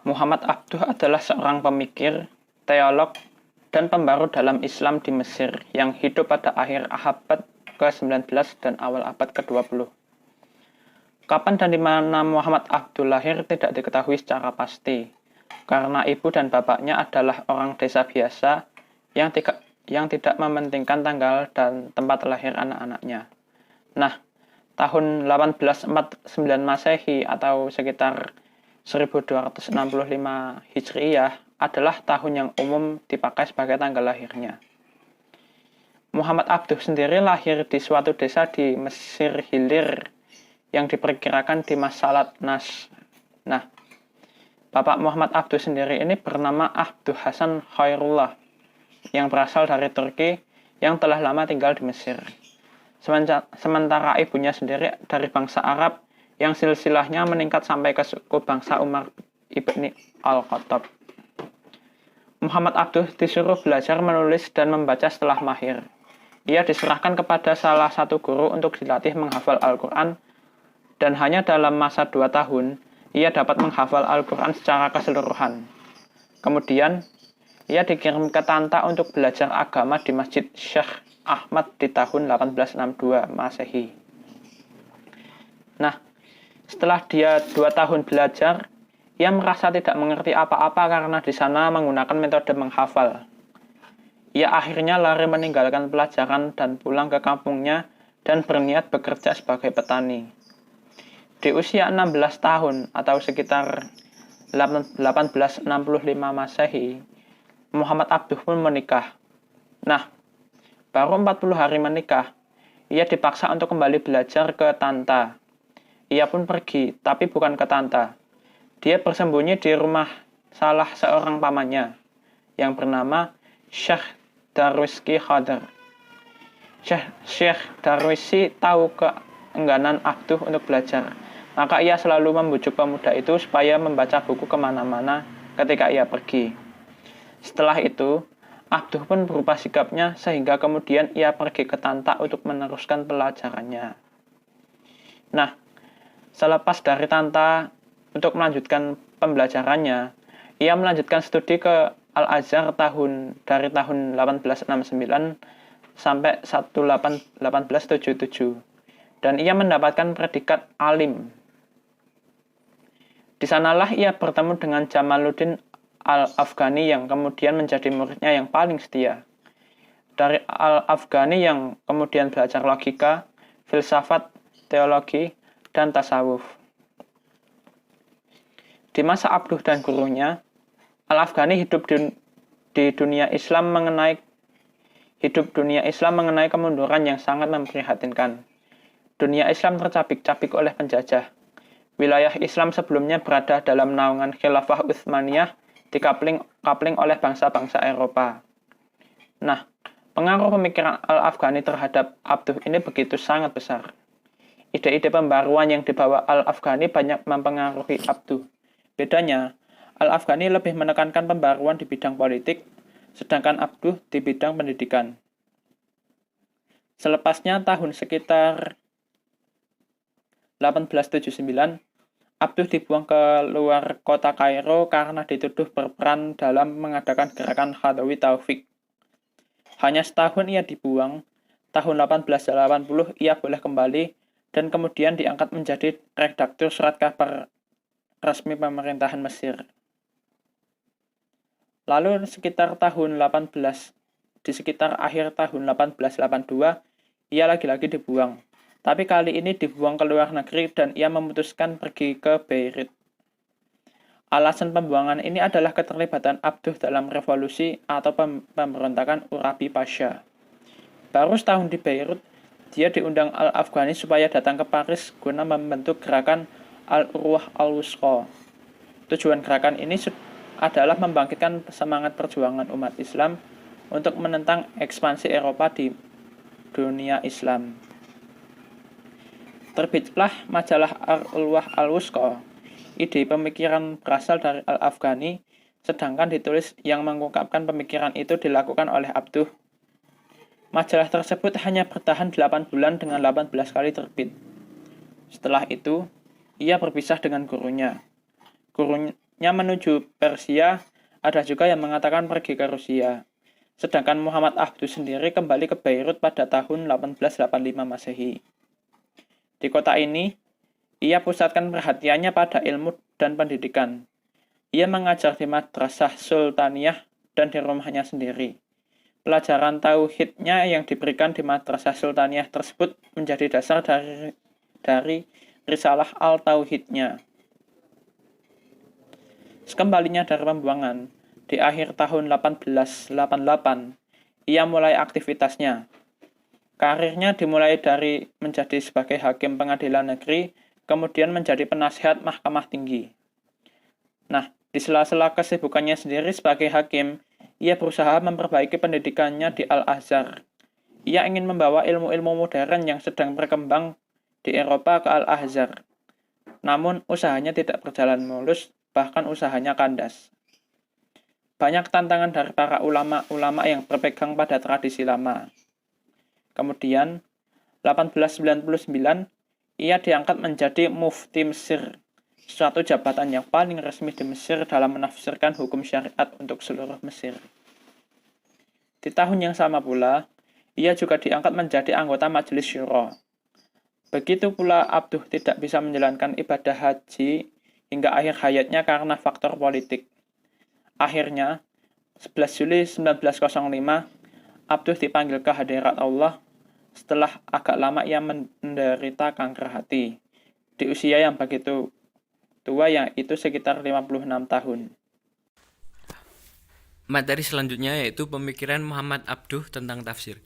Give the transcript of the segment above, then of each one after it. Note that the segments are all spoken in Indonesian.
Muhammad Abduh adalah seorang pemikir, teolog, dan pembaru dalam Islam di Mesir yang hidup pada akhir abad ke-19 dan awal abad ke-20. Kapan dan di mana Muhammad Abduh lahir tidak diketahui secara pasti, karena ibu dan bapaknya adalah orang desa biasa yang tidak mementingkan tanggal dan tempat lahir anak-anaknya. Nah, tahun 1849 Masehi atau sekitar 1265 Hijriyah adalah tahun yang umum dipakai sebagai tanggal lahirnya. Muhammad Abduh sendiri lahir di suatu desa di Mesir Hilir yang diperkirakan di Masalat Nas. Nah, Bapak Muhammad Abduh sendiri ini bernama Abduh Hasan Khairullah yang berasal dari Turki yang telah lama tinggal di Mesir. Sementara ibunya sendiri dari bangsa Arab yang silsilahnya meningkat sampai ke suku bangsa Umar ibni Al-Khattab. Muhammad Abduh disuruh belajar menulis dan membaca setelah mahir. Ia diserahkan kepada salah satu guru untuk dilatih menghafal Al-Quran, dan hanya dalam masa 2 tahun, ia dapat menghafal Al-Quran secara keseluruhan. Kemudian, ia dikirim ke Tanta untuk belajar agama di Masjid Syekh Ahmad di tahun 1862 Masehi. Nah, setelah dia 2 tahun belajar, ia merasa tidak mengerti apa-apa karena di sana menggunakan metode menghafal. Ia akhirnya lari meninggalkan pelajaran dan pulang ke kampungnya dan berniat bekerja sebagai petani. Di usia 16 tahun atau sekitar 1865 Masehi, Muhammad Abduh pun menikah. Nah, baru 40 hari menikah, ia dipaksa untuk kembali belajar ke Tanta. Ia pun pergi, tapi bukan ke Tanta. Dia bersembunyi di rumah salah seorang pamannya, yang bernama Syekh Darwiski Khadr. Syekh Darwisi tahu keengganan Abduh untuk belajar, maka ia selalu membujuk pemuda itu supaya membaca buku kemana-mana ketika ia pergi. Setelah itu, Abduh pun berubah sikapnya sehingga kemudian ia pergi ke Tanta untuk meneruskan pelajarannya. Nah, selepas dari Tanta untuk melanjutkan pembelajarannya, ia melanjutkan studi ke Al-Azhar dari tahun 1869 sampai 1877, dan ia mendapatkan predikat alim. Di sanalah ia bertemu dengan Jamaluddin Al-Afghani yang kemudian menjadi muridnya yang paling setia. Dari Al-Afghani yang kemudian belajar logika, filsafat, teologi, dan tasawuf. Di masa Abduh dan gurunya, Al-Afghani hidup dunia Islam mengenai kemunduran yang sangat memprihatinkan. Dunia Islam tercabik-cabik oleh penjajah. Wilayah Islam sebelumnya berada dalam naungan Khilafah Utsmaniyah dikapling oleh bangsa-bangsa Eropa. Nah, pengaruh pemikiran Al-Afghani terhadap Abduh ini begitu sangat besar. Ide-ide pembaruan yang dibawa Al-Afghani banyak mempengaruhi Abduh. Bedanya, Al-Afghani lebih menekankan pembaruan di bidang politik, sedangkan Abduh di bidang pendidikan. Selepasnya tahun sekitar 1879, Abduh dibuang ke luar kota Kairo karena dituduh berperan dalam mengadakan gerakan Khadawi Taufik. Hanya setahun ia dibuang, tahun 1880 ia boleh kembali dan kemudian diangkat menjadi redaktur surat kabar resmi pemerintahan Mesir. Lalu di sekitar akhir tahun 1882, ia lagi-lagi dibuang. Tapi kali ini dibuang ke luar negeri dan ia memutuskan pergi ke Beirut. Alasan pembuangan ini adalah keterlibatan Abduh dalam revolusi atau pemberontakan Urabi Pasha. Baru setahun di Beirut, dia diundang Al-Afghani supaya datang ke Paris guna membentuk gerakan Al-Urwah Al-Wusqa. Tujuan gerakan ini adalah membangkitkan semangat perjuangan umat Islam untuk menentang ekspansi Eropa di dunia Islam. Terbitlah majalah Al-Urwah Al-Wusqa. Ide pemikiran berasal dari Al-Afghani, sedangkan ditulis yang mengungkapkan pemikiran itu dilakukan oleh Abduh. Majalah tersebut hanya bertahan 8 bulan dengan 18 kali terbit. Setelah itu, ia berpisah dengan gurunya. hijrahnya menuju Persia, ada juga yang mengatakan pergi ke Rusia. Sedangkan Muhammad Abduh sendiri kembali ke Beirut pada tahun 1885 Masehi. Di kota ini, ia pusatkan perhatiannya pada ilmu dan pendidikan. Ia mengajar di madrasah Sultaniyah dan di rumahnya sendiri. Pelajaran tauhidnya yang diberikan di madrasah Sultaniyah tersebut menjadi dasar dari risalah al-tauhidnya. Sekembalinya dari pembuangan, di akhir tahun 1888, ia mulai aktivitasnya. Karirnya dimulai dari menjadi sebagai hakim pengadilan negeri, kemudian menjadi penasihat Mahkamah Tinggi. Nah, di sela-sela kesibukannya sendiri sebagai hakim, ia berusaha memperbaiki pendidikannya di Al-Azhar. Ia ingin membawa ilmu-ilmu modern yang sedang berkembang di Eropa ke Al-Azhar. Namun, usahanya tidak berjalan mulus, bahkan usahanya kandas. Banyak tantangan dari para ulama-ulama yang berpegang pada tradisi lama. Kemudian, 1899, ia diangkat menjadi mufti Mesir, suatu jabatan yang paling resmi di Mesir dalam menafsirkan hukum syariat untuk seluruh Mesir. Di tahun yang sama pula, ia juga diangkat menjadi anggota Majelis Syuro. Begitu pula Abduh tidak bisa menjalankan ibadah haji hingga akhir hayatnya karena faktor politik. Akhirnya, 11 Juli 1905, Abduh dipanggil ke hadirat Allah setelah agak lama ia menderita kanker hati. Di usia yang begitu tua, yaitu sekitar 56 tahun. Materi selanjutnya yaitu pemikiran Muhammad Abduh tentang tafsir.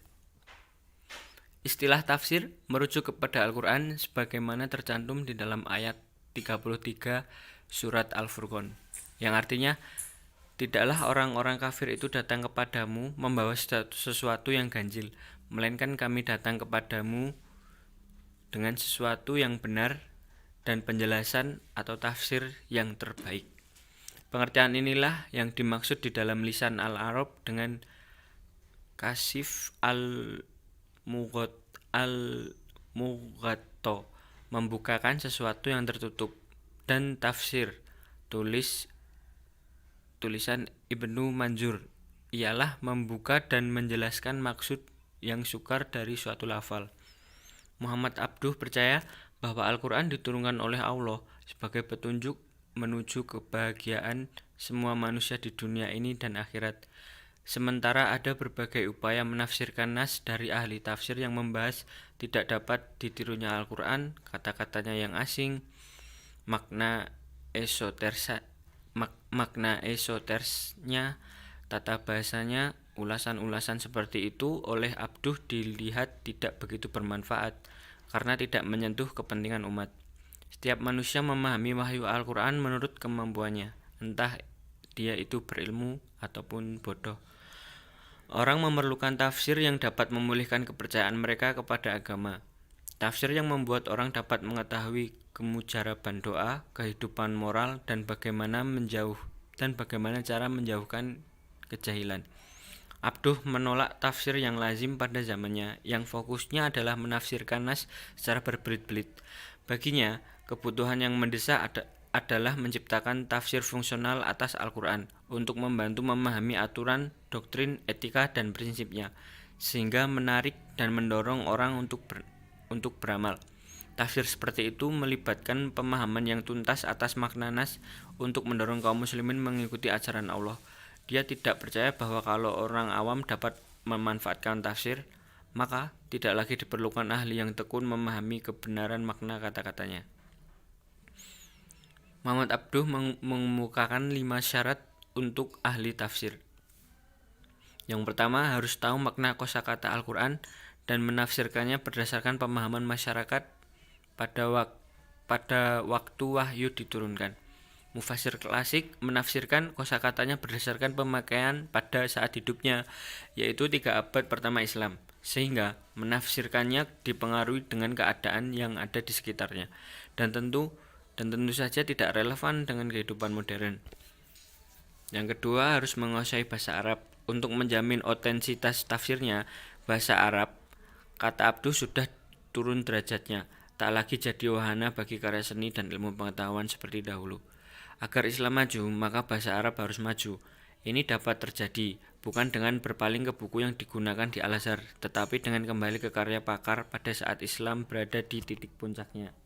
Istilah tafsir merujuk kepada Al-Quran sebagaimana tercantum di dalam ayat 33 surat Al-Furqan, yang artinya, tidaklah orang-orang kafir itu datang kepadamu membawa sesuatu yang ganjil, melainkan kami datang kepadamu dengan sesuatu yang benar dan penjelasan atau tafsir yang terbaik. Pengertian inilah yang dimaksud di dalam lisan Al-Arab dengan kasif al-mughatta, membukakan sesuatu yang tertutup, dan tafsir, tulisan Ibnu Manzur, ialah membuka dan menjelaskan maksud yang sukar dari suatu lafal. Muhammad Abduh percaya bahwa Al-Quran diturunkan oleh Allah sebagai petunjuk menuju kebahagiaan semua manusia di dunia ini dan akhirat. Sementara ada berbagai upaya menafsirkan nas dari ahli tafsir yang membahas tidak dapat ditirunya Al-Quran, kata-katanya yang asing, makna esotersnya, tata bahasanya. Ulasan-ulasan seperti itu oleh Abduh dilihat tidak begitu bermanfaat karena tidak menyentuh kepentingan umat. Setiap manusia memahami wahyu Al-Quran menurut kemampuannya, entah dia itu berilmu ataupun bodoh. Orang memerlukan tafsir yang dapat memulihkan kepercayaan mereka kepada agama. Tafsir yang membuat orang dapat mengetahui kemujaraban doa, kehidupan moral, dan bagaimana cara menjauhkan kejahilan. Abduh menolak tafsir yang lazim pada zamannya, yang fokusnya adalah menafsirkan nas secara berbelit-belit. Baginya, kebutuhan yang mendesak adalah menciptakan tafsir fungsional atas Al-Quran untuk membantu memahami aturan, doktrin, etika, dan prinsipnya, sehingga menarik dan mendorong orang untuk beramal. Tafsir seperti itu melibatkan pemahaman yang tuntas atas makna nas untuk mendorong kaum muslimin mengikuti ajaran Allah. Dia tidak percaya bahwa kalau orang awam dapat memanfaatkan tafsir, maka tidak lagi diperlukan ahli yang tekun memahami kebenaran makna kata-katanya. Muhammad Abduh mengemukakan 5 syarat untuk ahli tafsir. Yang pertama, harus tahu makna kosakata Al-Quran dan menafsirkannya berdasarkan pemahaman masyarakat pada waktu wahyu diturunkan. Mufasir klasik menafsirkan kosakatanya berdasarkan pemakaian pada saat hidupnya, yaitu 3 abad pertama Islam, sehingga menafsirkannya dipengaruhi dengan keadaan yang ada di sekitarnya, dan tentu saja tidak relevan dengan kehidupan modern. Yang kedua, harus menguasai bahasa Arab. Untuk menjamin otentitas tafsirnya, bahasa Arab, kata Abduh, sudah turun derajatnya, tak lagi jadi wahana bagi karya seni dan ilmu pengetahuan seperti dahulu. Agar Islam maju, maka bahasa Arab harus maju. Ini dapat terjadi bukan dengan berpaling ke buku yang digunakan di Al-Azhar, tetapi dengan kembali ke karya pakar pada saat Islam berada di titik puncaknya.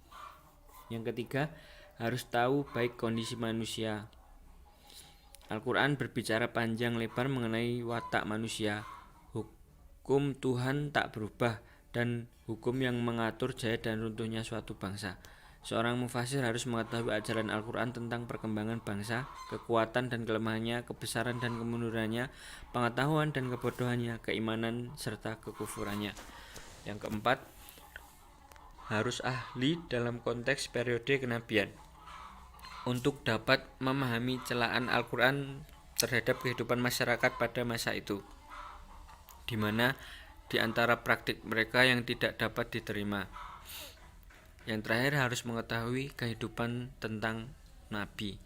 Yang ketiga, harus tahu baik kondisi manusia. Al-Quran berbicara panjang lebar mengenai watak manusia. Hukum Tuhan tak berubah dan hukum yang mengatur jaya dan runtuhnya suatu bangsa. Seorang mufasir harus mengetahui ajaran Al-Quran tentang perkembangan bangsa, kekuatan dan kelemahannya, kebesaran dan kemundurannya, pengetahuan dan kebodohannya, keimanan serta kekufurannya. Yang keempat, harus ahli dalam konteks periode kenabian untuk dapat memahami celaan Al-Quran terhadap kehidupan masyarakat pada masa itu, di mana di antara praktik mereka yang tidak dapat diterima. Yang terakhir, harus mengetahui kehidupan tentang Nabi.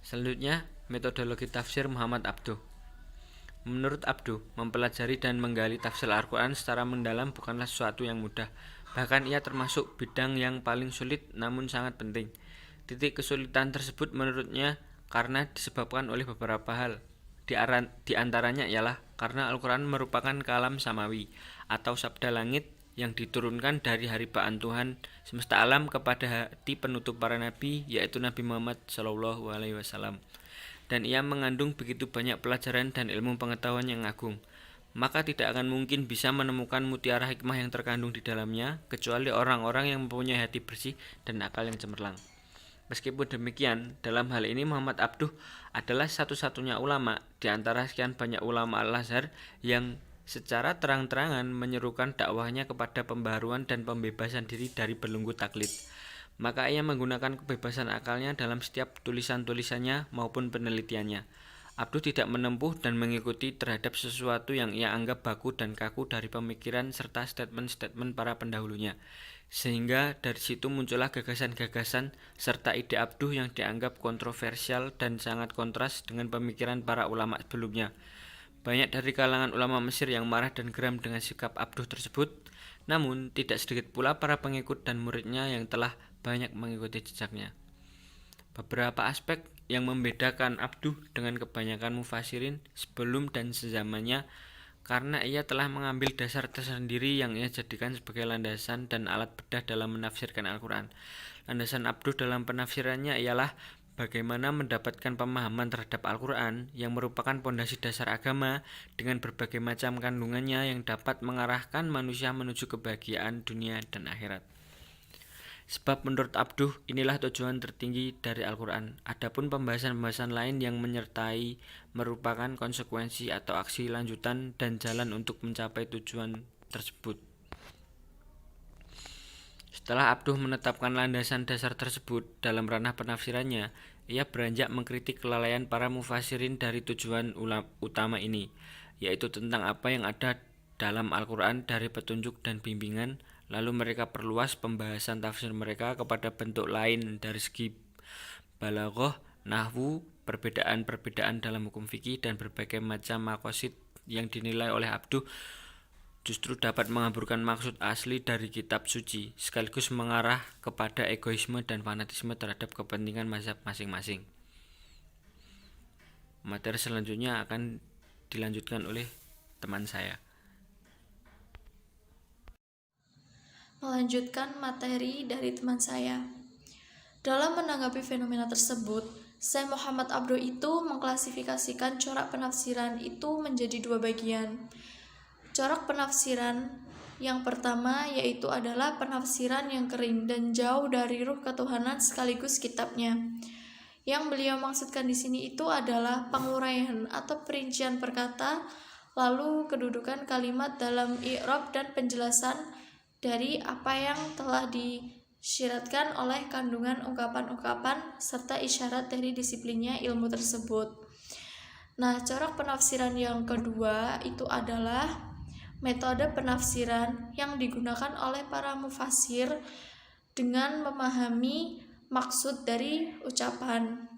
Selanjutnya, metodologi tafsir Muhammad Abduh. Menurut Abduh, mempelajari dan menggali tafsir Al-Quran secara mendalam bukanlah sesuatu yang mudah. Bahkan ia termasuk bidang yang paling sulit namun sangat penting. Titik kesulitan tersebut menurutnya karena disebabkan oleh beberapa hal. Di antaranya ialah karena Al-Quran merupakan kalam samawi atau sabda langit yang diturunkan dari haribaan Tuhan semesta alam kepada hati penutup para nabi, yaitu Nabi Muhammad SAW. Dan ia mengandung begitu banyak pelajaran dan ilmu pengetahuan yang agung, maka tidak akan mungkin bisa menemukan mutiara hikmah yang terkandung di dalamnya kecuali orang-orang yang mempunyai hati bersih dan akal yang cemerlang. Meskipun demikian, dalam hal ini Muhammad Abduh adalah satu-satunya ulama di antara sekian banyak ulama Al-Azhar yang secara terang-terangan menyerukan dakwahnya kepada pembaharuan dan pembebasan diri dari belenggu taklid. Maka ia menggunakan kebebasan akalnya dalam setiap tulisan-tulisannya maupun penelitiannya. Abduh tidak menempuh dan mengikuti terhadap sesuatu yang ia anggap baku dan kaku dari pemikiran serta statement-statement para pendahulunya. Sehingga dari situ muncullah gagasan-gagasan serta ide Abduh yang dianggap kontroversial dan sangat kontras dengan pemikiran para ulama sebelumnya. Banyak dari kalangan ulama Mesir yang marah dan geram dengan sikap Abduh tersebut, namun tidak sedikit pula para pengikut dan muridnya yang telah banyak mengikuti jejaknya. Beberapa aspek yang membedakan Abduh dengan kebanyakan mufasirin sebelum dan sezamannya karena ia telah mengambil dasar tersendiri yang ia jadikan sebagai landasan dan alat bedah dalam menafsirkan Al-Quran. Landasan Abduh dalam penafsirannya ialah bagaimana mendapatkan pemahaman terhadap Al-Quran yang merupakan pondasi dasar agama dengan berbagai macam kandungannya yang dapat mengarahkan manusia menuju kebahagiaan dunia dan akhirat. Sebab menurut Abduh, inilah tujuan tertinggi dari Al-Quran. Adapun pembahasan-pembahasan lain yang menyertai merupakan konsekuensi atau aksi lanjutan dan jalan untuk mencapai tujuan tersebut. Setelah Abduh menetapkan landasan dasar tersebut dalam ranah penafsirannya, ia beranjak mengkritik kelalaian para mufasirin dari tujuan utama ini, yaitu tentang apa yang ada dalam Al-Quran dari petunjuk dan bimbingan. Lalu mereka perluas pembahasan tafsir mereka kepada bentuk lain dari segi balaghah, nahwu, perbedaan-perbedaan dalam hukum fikih, dan berbagai macam maqasid yang dinilai oleh Abduh justru dapat mengaburkan maksud asli dari kitab suci, sekaligus mengarah kepada egoisme dan fanatisme terhadap kepentingan mazhab masing-masing. Materi selanjutnya akan dilanjutkan oleh teman saya. Melanjutkan materi dari teman saya. Dalam menanggapi fenomena tersebut, Syekh Muhammad Abduh itu mengklasifikasikan corak penafsiran itu menjadi dua bagian. Corak penafsiran yang pertama yaitu adalah penafsiran yang kering dan jauh dari ruh ketuhanan sekaligus kitabnya. Yang beliau maksudkan di sini itu adalah penguraian atau perincian perkata, lalu kedudukan kalimat dalam i'rab dan penjelasan dari apa yang telah disyaratkan oleh kandungan ungkapan-ungkapan serta isyarat dari disiplinnya ilmu tersebut. Nah, corak penafsiran yang kedua itu adalah metode penafsiran yang digunakan oleh para mufasir dengan memahami maksud dari ucapan.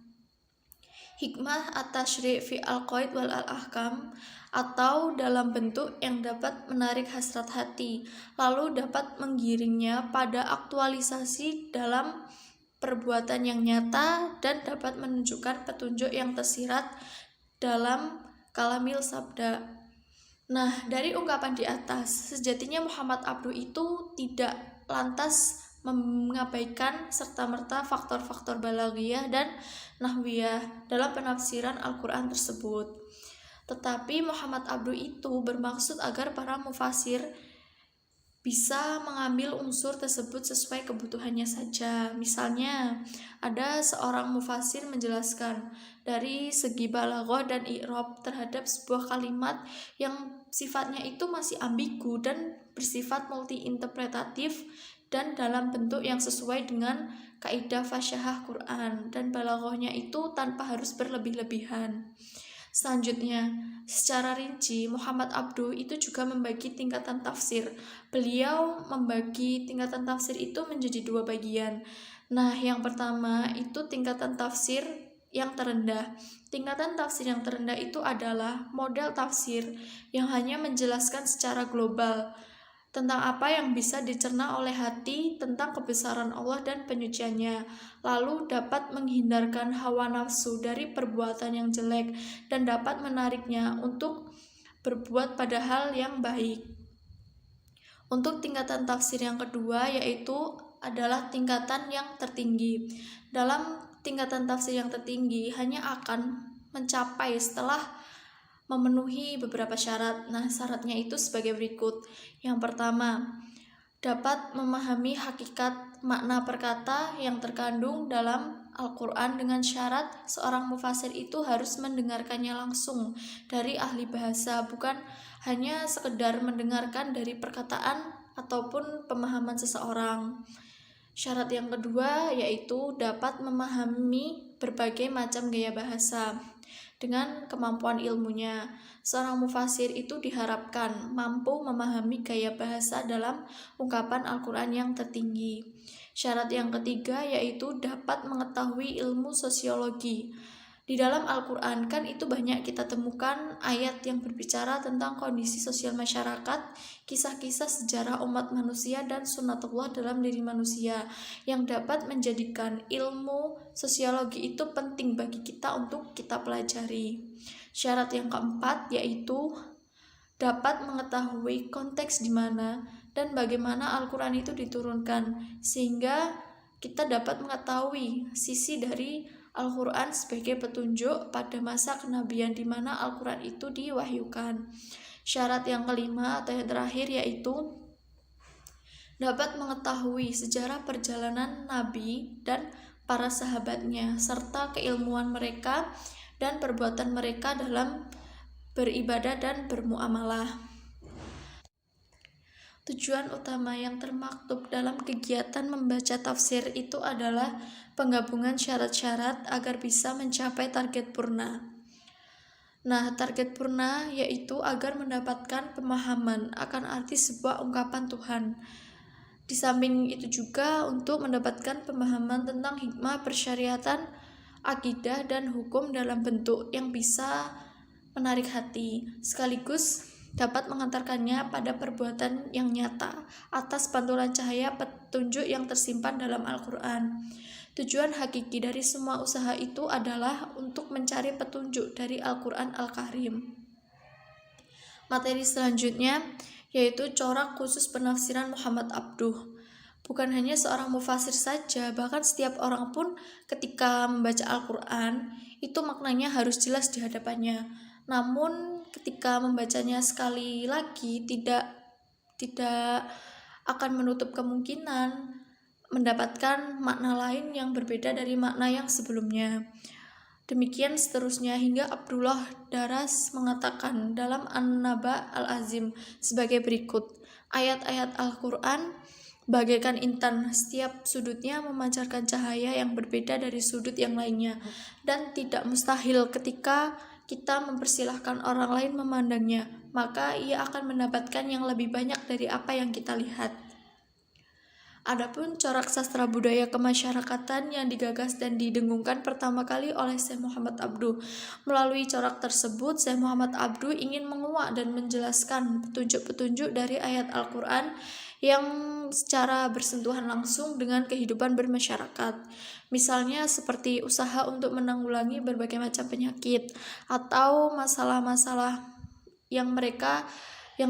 Hikmah at-tasyri' fi al-qaid wal al-ahkam, atau dalam bentuk yang dapat menarik hasrat hati, lalu dapat menggiringnya pada aktualisasi dalam perbuatan yang nyata dan dapat menunjukkan petunjuk yang tersirat dalam kalamil sabda. Nah, dari ungkapan di atas, sejatinya Muhammad Abduh itu tidak lantas mengabaikan serta-merta faktor-faktor balaghiyah dan nahwiyah dalam penafsiran Al-Quran tersebut. Tetapi Muhammad Abduh itu bermaksud agar para mufasir bisa mengambil unsur tersebut sesuai kebutuhannya saja. Misalnya, ada seorang mufasir menjelaskan dari segi balaghah dan i'rab terhadap sebuah kalimat yang sifatnya itu masih ambigu dan bersifat multi-interpretatif dan dalam bentuk yang sesuai dengan kaidah fasyahah Quran, dan balaghahnya itu tanpa harus berlebih-lebihan. Selanjutnya, secara rinci Muhammad Abduh itu juga membagi tingkatan tafsir. Beliau membagi tingkatan tafsir itu menjadi dua bagian. Nah, yang pertama itu tingkatan tafsir yang terendah. Tingkatan tafsir yang terendah itu adalah model tafsir yang hanya menjelaskan secara global tentang apa yang bisa dicerna oleh hati tentang kebesaran Allah dan penyuciannya, lalu dapat menghindarkan hawa nafsu dari perbuatan yang jelek dan dapat menariknya untuk berbuat pada hal yang baik. Untuk tingkatan tafsir yang kedua yaitu adalah tingkatan yang tertinggi. Dalam tingkatan tafsir yang tertinggi hanya akan mencapai setelah memenuhi beberapa syarat. Nah, syaratnya itu sebagai berikut. Yang pertama, dapat memahami hakikat makna perkata yang terkandung dalam Al-Quran dengan syarat seorang mufasir itu harus mendengarkannya langsung dari ahli bahasa, bukan hanya sekedar mendengarkan dari perkataan ataupun pemahaman seseorang. Syarat yang kedua yaitu dapat memahami berbagai macam gaya bahasa dengan kemampuan ilmunya. Seorang mufasir itu diharapkan mampu memahami gaya bahasa dalam ungkapan Al-Quran yang tertinggi. Syarat yang ketiga yaitu dapat mengetahui ilmu sosiologi. Di dalam Al-Quran kan itu banyak kita temukan ayat yang berbicara tentang kondisi sosial masyarakat, kisah-kisah sejarah umat manusia dan sunatullah dalam diri manusia yang dapat menjadikan ilmu sosiologi itu penting bagi kita untuk kita pelajari. Syarat yang keempat yaitu dapat mengetahui konteks di mana dan bagaimana Al-Quran itu diturunkan, sehingga kita dapat mengetahui sisi dari Al-Quran sebagai petunjuk pada masa kenabian di mana Al-Quran itu diwahyukan. Syarat yang kelima atau yang terakhir yaitu dapat mengetahui sejarah perjalanan Nabi dan para sahabatnya serta keilmuan mereka dan perbuatan mereka dalam beribadah dan bermuamalah. Tujuan utama yang termaktub dalam kegiatan membaca tafsir itu adalah penggabungan syarat-syarat agar bisa mencapai target purna. Nah, target purna yaitu agar mendapatkan pemahaman akan arti sebuah ungkapan Tuhan. Di samping itu juga untuk mendapatkan pemahaman tentang hikmah persyariatan, akidah, dan hukum dalam bentuk yang bisa menarik hati, sekaligus dapat mengantarkannya pada perbuatan yang nyata atas pantulan cahaya petunjuk yang tersimpan dalam Al-Quran. Tujuan hakiki dari semua usaha itu adalah untuk mencari petunjuk dari Al-Quran Al-Karim. Materi selanjutnya yaitu corak khusus penafsiran Muhammad Abduh. Bukan hanya seorang mufasir saja, bahkan setiap orang pun ketika membaca Al-Quran itu maknanya harus jelas di hadapannya. Namun ketika membacanya sekali lagi tidak akan menutup kemungkinan mendapatkan makna lain yang berbeda dari makna yang sebelumnya. Demikian seterusnya hingga Abdullah Daras mengatakan dalam An-Naba Al-Azim sebagai berikut. Ayat-ayat Al-Quran bagaikan intan, setiap sudutnya memancarkan cahaya yang berbeda dari sudut yang lainnya, dan tidak mustahil ketika kita mempersilahkan orang lain memandangnya, maka ia akan mendapatkan yang lebih banyak dari apa yang kita lihat. Adapun corak sastra budaya kemasyarakatan yang digagas dan didengungkan pertama kali oleh Syekh Muhammad Abduh. Melalui corak tersebut, Syekh Muhammad Abduh ingin menguak dan menjelaskan petunjuk-petunjuk dari ayat Al-Quran yang secara bersentuhan langsung dengan kehidupan bermasyarakat. Misalnya seperti usaha untuk menanggulangi berbagai macam penyakit atau masalah-masalah yang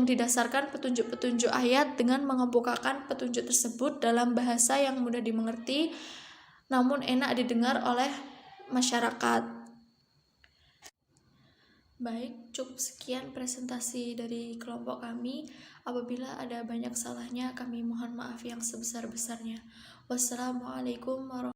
didasarkan petunjuk-petunjuk ayat dengan mengemukakan petunjuk tersebut dalam bahasa yang mudah dimengerti namun enak didengar oleh masyarakat. Baik, cukup sekian presentasi dari kelompok kami. Apabila ada banyak salahnya, kami mohon maaf yang sebesar-besarnya. Wassalamualaikum warahmatullahi wabarakatuh.